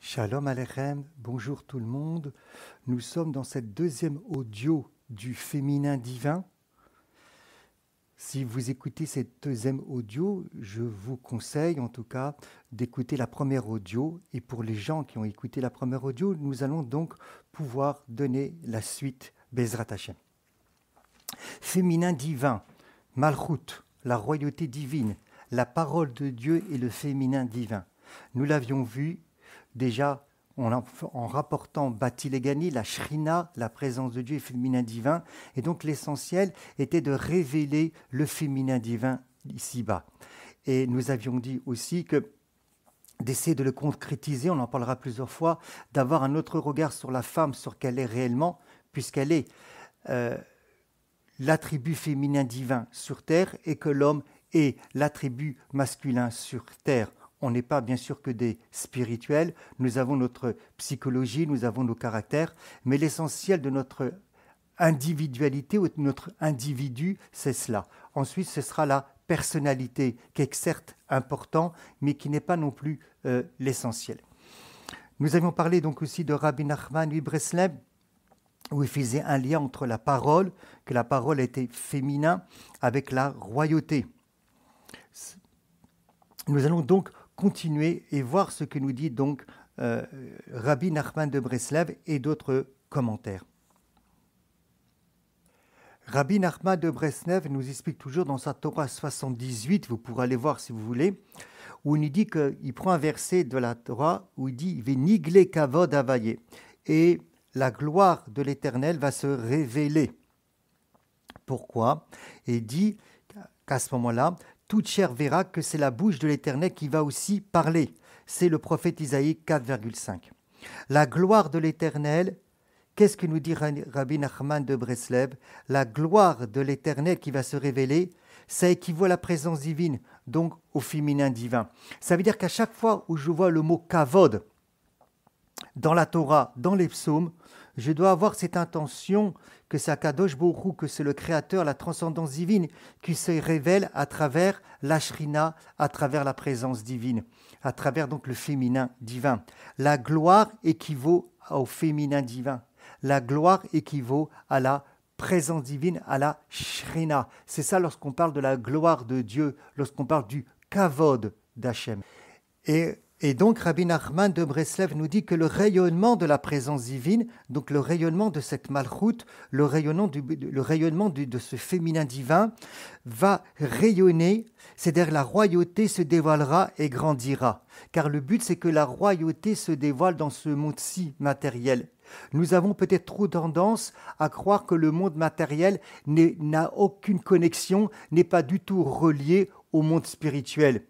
Shalom Aleichem, bonjour tout le monde. Nous sommes dans cette deuxième audio du féminin divin. Si vous écoutez cette deuxième audio, je vous conseille en tout cas d'écouter la première audio. Et pour les gens qui ont écouté la première audio, nous allons donc pouvoir donner la suite Bezrat Hashem. Féminin divin, Malchut, la royauté divine, la parole de Dieu et le féminin divin. Nous l'avions vu déjà en rapportant Bati Legani, la Shrina, la présence de Dieu et féminin divin. Et donc l'essentiel était de révéler le féminin divin ici-bas. Et nous avions dit aussi que d'essayer de le concrétiser, on en parlera plusieurs fois, d'avoir un autre regard sur la femme, sur qu'elle est réellement, puisqu'elle est l'attribut féminin divin sur terre et que l'homme est l'attribut masculin sur terre. On n'est pas bien sûr que des spirituels, nous avons notre psychologie, nous avons nos caractères, mais l'essentiel de notre individualité ou de notre individu, c'est cela. Ensuite, ce sera la personnalité, qui est certes important, mais qui n'est pas non plus l'essentiel. Nous avions parlé donc aussi de Rabbi Nachman de Breslev, où il faisait un lien entre la parole, que la parole était féminin, avec la royauté. Nous allons donc continuer et voir ce que nous dit donc Rabbi Nachman de Breslev et d'autres commentaires. Rabbi Nachman de Breslev nous explique toujours dans sa Torah 78, vous pourrez aller voir si vous voulez, où il nous dit qu'il prend un verset de la Torah où il dit « Venigle kavod avaye » et la gloire de l'Éternel va se révéler. Pourquoi ? Et il dit qu'à ce moment-là, toute chair verra que c'est la bouche de l'Éternel qui va aussi parler. C'est le prophète Isaïe 4,5. La gloire de l'Éternel, qu'est-ce que nous dit Rabbi Nachman de Breslev ? La gloire de l'Éternel qui va se révéler, ça équivaut à la présence divine, donc au féminin divin. Ça veut dire qu'à chaque fois où je vois le mot kavod dans la Torah, dans les psaumes, je dois avoir cette intention que c'est Akadosh Baruch Hu, que c'est le Créateur, la transcendance divine, qui se révèle à travers la Shrina, à travers la présence divine, à travers donc le féminin divin. La gloire équivaut au féminin divin. La gloire équivaut à la présence divine, à la Shrina. C'est ça lorsqu'on parle de la gloire de Dieu, lorsqu'on parle du kavod d'Hachem. Et donc, Rabbi Nachman de Breslev nous dit que le rayonnement de la présence divine, donc le rayonnement de cette malchoute, le rayonnement de ce féminin divin, va rayonner, c'est-à-dire la royauté se dévoilera et grandira. Car le but, c'est que la royauté se dévoile dans ce monde-ci matériel. Nous avons peut-être trop tendance à croire que le monde matériel n'a aucune connexion, n'est pas du tout relié au monde spirituel.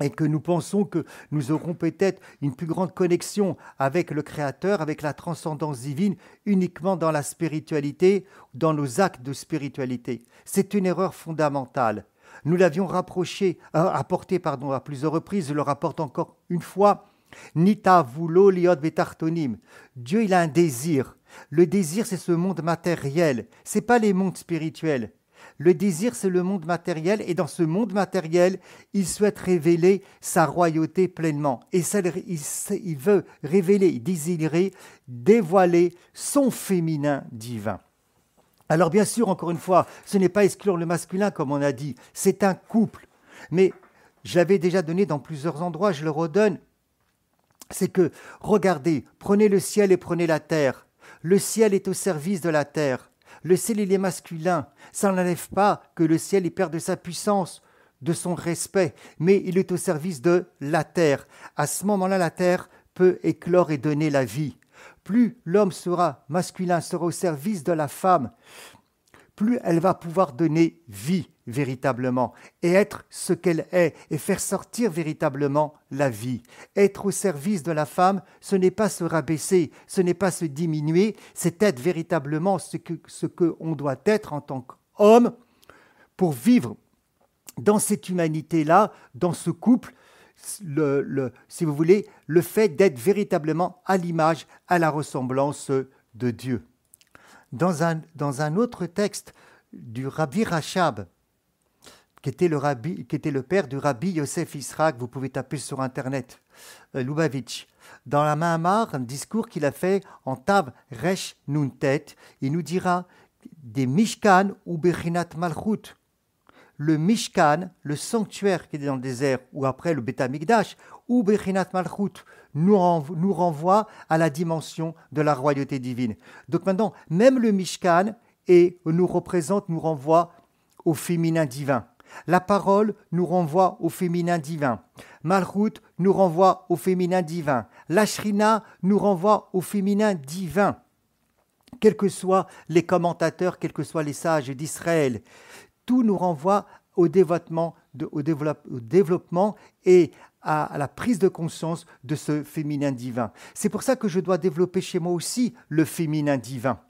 Et que nous pensons que nous aurons peut-être une plus grande connexion avec le Créateur, avec la transcendance divine, uniquement dans la spiritualité, dans nos actes de spiritualité. C'est une erreur fondamentale. Nous l'avions apporté à plusieurs reprises, je le rapporte encore une fois. Nita vulo liot betartonim. Dieu, il a un désir. Le désir, c'est ce monde matériel. Ce n'est pas les mondes spirituels. Le désir, c'est le monde matériel, et dans ce monde matériel, il souhaite révéler sa royauté pleinement. Et ça, il veut révéler, désirer, dévoiler son féminin divin. Alors bien sûr, encore une fois, ce n'est pas exclure le masculin, comme on a dit, c'est un couple. Mais j'avais déjà donné dans plusieurs endroits, je le redonne, c'est que, regardez, prenez le ciel et prenez la terre. Le ciel est au service de la terre. Le ciel, il est masculin. Ça n'enlève pas que le ciel il perd de sa puissance, de son respect, mais il est au service de la terre. À ce moment-là, la terre peut éclore et donner la vie. Plus l'homme sera masculin, sera au service de la femme, plus elle va pouvoir donner vie véritablement et être ce qu'elle est et faire sortir véritablement la vie. Être au service de la femme, ce n'est pas se rabaisser, ce n'est pas se diminuer, c'est être véritablement ce qu'on doit être en tant qu'homme pour vivre dans cette humanité-là, dans ce couple, si vous voulez, le fait d'être véritablement à l'image, à la ressemblance de Dieu. Dans un autre texte du Rabbi Rachab, qui était le père du rabbi Yosef Israq. Vous pouvez taper sur Internet, Lubavitch. Dans la Mahamar, un discours qu'il a fait en Tav Resh Nuntet, il nous dira des Mishkan ou Bechinat Malchut. Le Mishkan, le sanctuaire qui est dans le désert, ou après le Beth Amikdash, ou Bechinat Malchut, nous renvoie à la dimension de la royauté divine. Donc maintenant, même le Mishkan nous renvoie au féminin divin. La parole nous renvoie au féminin divin. Malchut nous renvoie au féminin divin. La Shrina nous renvoie au féminin divin. Quels que soient les commentateurs, quels que soient les sages d'Israël, tout nous renvoie au développement et à la prise de conscience de ce féminin divin. C'est pour ça que je dois développer chez moi aussi le féminin divin.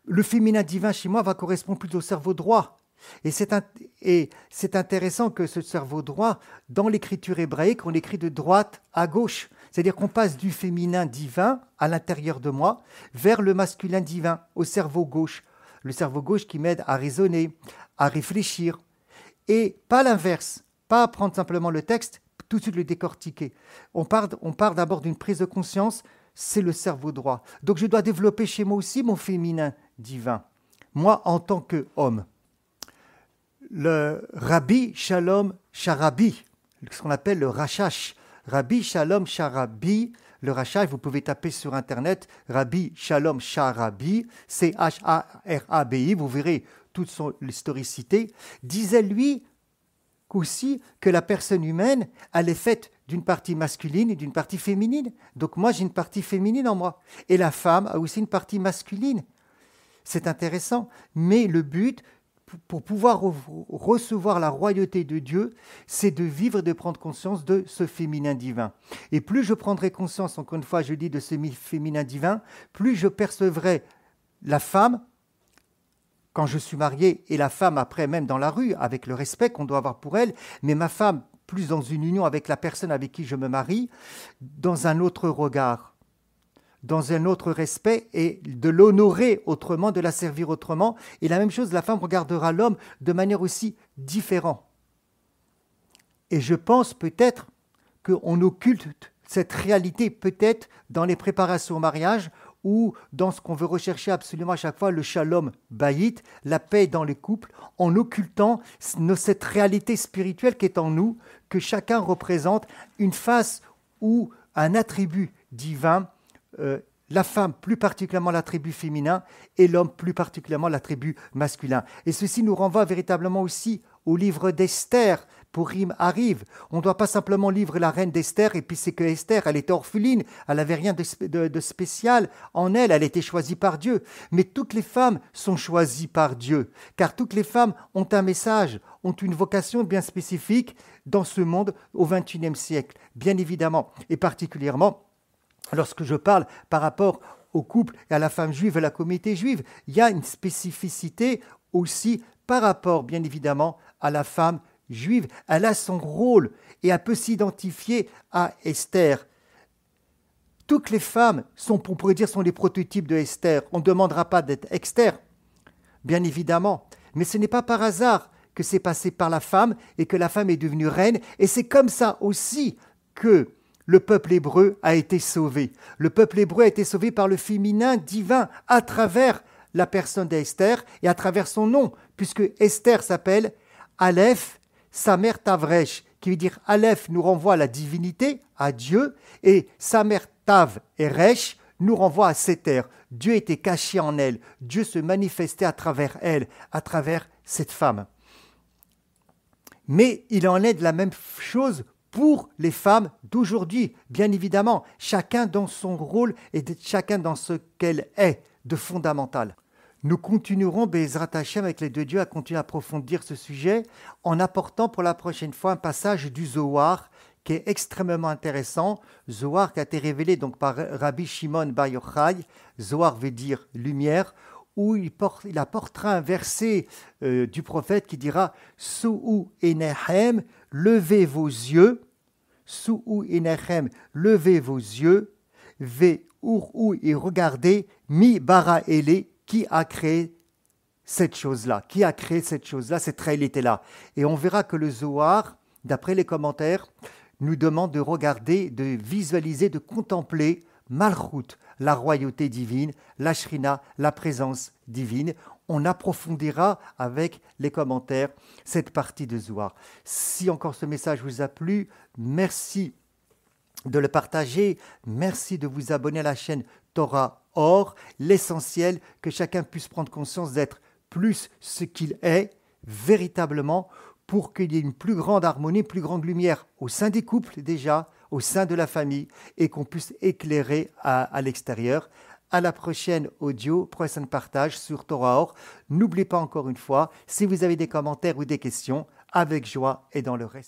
Le féminin divin chez moi va correspondre plutôt au cerveau droit. Et c'est intéressant que ce cerveau droit, dans l'écriture hébraïque, on écrit de droite à gauche. C'est-à-dire qu'on passe du féminin divin à l'intérieur de moi vers le masculin divin, au cerveau gauche. Le cerveau gauche qui m'aide à raisonner, à réfléchir. Et pas l'inverse, pas prendre simplement le texte, tout de suite le décortiquer. On part d'abord d'une prise de conscience, c'est le cerveau droit. Donc je dois développer chez moi aussi mon féminin divin. Moi, en tant qu'homme. Le Rabbi Shalom Sharabi, ce qu'on appelle le Rashash. Rabbi Shalom Sharabi, le Rashash, vous pouvez taper sur Internet, Rabbi Shalom Sharabi, C-H-A-R-A-B-I, vous verrez toute son historicité, disait lui aussi que la personne humaine, elle est faite d'une partie masculine et d'une partie féminine. Donc moi, j'ai une partie féminine en moi. Et la femme a aussi une partie masculine. C'est intéressant, mais le but, pour pouvoir recevoir la royauté de Dieu, c'est de vivre et de prendre conscience de ce féminin divin. Et plus je prendrai conscience, encore une fois, je dis, de ce féminin divin, plus je percevrai la femme, quand je suis marié, et la femme après, même dans la rue, avec le respect qu'on doit avoir pour elle, mais ma femme, plus dans une union avec la personne avec qui je me marie, dans un autre regard, dans un autre respect, et de l'honorer autrement, de la servir autrement. Et la même chose, la femme regardera l'homme de manière aussi différente. Et je pense peut-être qu'on occulte cette réalité peut-être dans les préparations au mariage ou dans ce qu'on veut rechercher absolument à chaque fois, le shalom bayit, la paix dans les couples, en occultant cette réalité spirituelle qui est en nous, que chacun représente une face ou un attribut divin, la femme plus particulièrement l'attribut féminin et l'homme plus particulièrement l'attribut masculin. Et ceci nous renvoie véritablement aussi au livre d'Esther, Purim arrive. On ne doit pas simplement lire la reine d'Esther et puis c'est que Esther, elle était orpheline, elle n'avait rien de spécial en elle, elle était choisie par Dieu. Mais toutes les femmes sont choisies par Dieu, car toutes les femmes ont un message, ont une vocation bien spécifique dans ce monde au XXIe siècle, bien évidemment, et particulièrement lorsque je parle par rapport au couple et à la femme juive et à la communauté juive, il y a une spécificité aussi par rapport, bien évidemment, à la femme juive. Elle a son rôle et elle peut s'identifier à Esther. Toutes les femmes on pourrait dire, sont les prototypes de Esther. On ne demandera pas d'être Esther, bien évidemment. Mais ce n'est pas par hasard que c'est passé par la femme et que la femme est devenue reine. Et c'est comme ça aussi que le peuple hébreu a été sauvé. Le peuple hébreu a été sauvé par le féminin divin à travers la personne d'Esther et à travers son nom, puisque Esther s'appelle Aleph Samer Tavresh, qui veut dire Aleph nous renvoie à la divinité, à Dieu, et Samer Tav et Resh nous renvoie à Seter. Dieu était caché en elle, Dieu se manifestait à travers elle, à travers cette femme. Mais il en est de la même chose pour les femmes d'aujourd'hui, bien évidemment, chacun dans son rôle et chacun dans ce qu'elle est de fondamental. Nous continuerons, Bezrat Hashem, avec les deux dieux, à continuer à approfondir ce sujet en apportant pour la prochaine fois un passage du Zohar qui est extrêmement intéressant. Zohar qui a été révélé donc par Rabbi Shimon Bar Yochai, Zohar veut dire lumière, où il apportera un verset du prophète qui dira « Su'u enechem » levez vos yeux, Su'u enechem, levez vos yeux, Ve'ur'u et regardez, Mi bara ele, qui a créé cette chose-là? Qui a créé cette chose-là? Cette réalité-là? Et on verra que le Zohar, d'après les commentaires, nous demande de regarder, de visualiser, de contempler Malchut, la royauté divine, la Shrina, la présence divine. On approfondira avec les commentaires cette partie de Zohar. Si encore ce message vous a plu, merci de le partager, merci de vous abonner à la chaîne Torah Or. L'essentiel, que chacun puisse prendre conscience d'être plus ce qu'il est véritablement, pour qu'il y ait une plus grande harmonie, une plus grande lumière au sein des couples déjà, au sein de la famille, et qu'on puisse éclairer à l'extérieur. À la prochaine audio, prochain partage sur Torah Or. N'oubliez pas encore une fois, si vous avez des commentaires ou des questions, avec joie et dans le reste.